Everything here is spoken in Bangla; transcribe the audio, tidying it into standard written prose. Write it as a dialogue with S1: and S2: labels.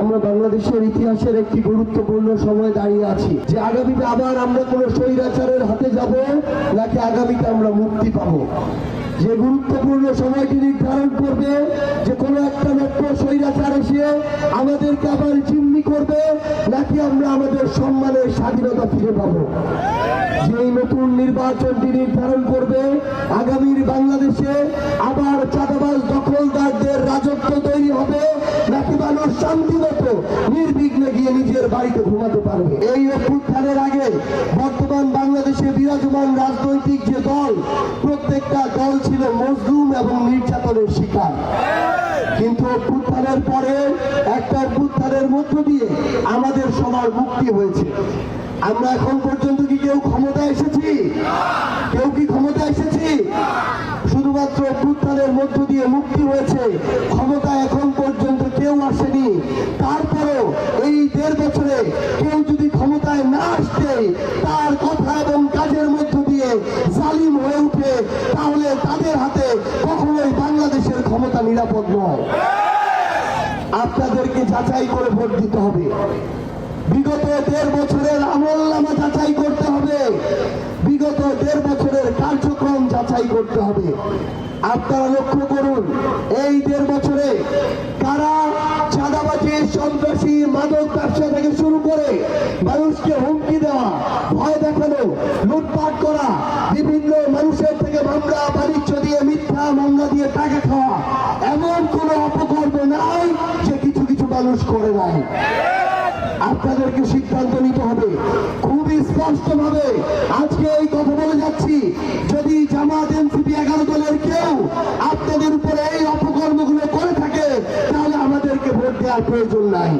S1: আমরা বাংলাদেশের ইতিহাসের একটি গুরুত্বপূর্ণ সময় দাঁড়িয়ে আছি যে আগামীতে আবার আমরা কোনো স্বৈরাচারের হাতে যাব নাকি আগামীতে আমরা মুক্তি পাবো। যে গুরুত্বপূর্ণ সময়টি নির্ধারণ করবে যে কোনো একটা মাত্র স্বৈরাচার এসে আমাদেরকে আবার জিম্মি করবে নাকি আমরা আমাদের সম্মানের স্বাধীনতা ফিরে পাবো। যেই নতুন নির্বাচনটি নির্ধারণ করবে আগামীর বাংলাদেশে আবার চাঁদাবাজ দখলদারদের রাজত্ব তৈরি হবে নাকি মানুষ শান্তিমতো নির্বিঘ্নে গিয়ে নিজের বাড়িতে ঘুমাতে পারবে। এই অভ্যুত্থানের আগে বর্তমান বাংলাদেশে বিরাজমান রাজনৈতিক যে দল, প্রত্যেকটা দল ছিল মজলুম এবং নির্যাতনের শিকার। কিন্তু অভ্যুত্থানের পরে একটা অভ্যুত্থানের মধ্য দিয়ে আমাদের সবার মুক্তি হয়েছে। আমরা এখন পর্যন্ত কি কেউ ক্ষমতায় এসেছি? কেউ কি ক্ষমতায় এসেছি? শুধুমাত্র অভ্যুত্থানের মধ্য দিয়ে মুক্তি হয়েছে, ক্ষমতায় এখন পর্যন্ত কেউ আসেনি। তারপরেও এই 1.5 বছরে কেউ যদি ক্ষমতায় না আসতে তার কথা এবং কাজের মধ্য দিয়ে জালিম হয়ে উঠে, তাহলে তাদের হাতে কখনোই বাংলাদেশের ক্ষমতা নিরাপদ নয়। আপনাদেরকে যাচাই করে ভোট দিতে হবে। বিগত 1.5 বছরের আমলনামা যাচাই করতে হবে, বিগত 1.5 বছরের কার্যক্রম যাচাই করতে হবে। আপনারা লক্ষ্য করুন, এই 1.5 বছরে কারা চাঁদাবাজি, সন্ত্রাসী, মাদক ব্যবসা থেকে শুরু করে মানুষকে হুমকি দেওয়া, ভয় দেখানো, লুটপাট করা, বিভিন্ন মানুষের থেকে মামলা বাণিজ্য দিয়ে, মিথ্যা মামলা দিয়ে টাকা খাওয়া, এমন কোন অপকর্ম নাই যে কিছু কিছু মানুষ করে নাই। আপনাদেরকে সিদ্ধান্ত নিতে হবে খুবই স্পষ্ট ভাবে। আজকে এই কথা বলে যাচ্ছি, যদি জামাত, এনসিপি 11 দলের কেউ আপনাদের উপরে এই অপকর্মগুলো করে থাকে তাহলে আমাদেরকে ভোট দেওয়ার প্রয়োজন নাই।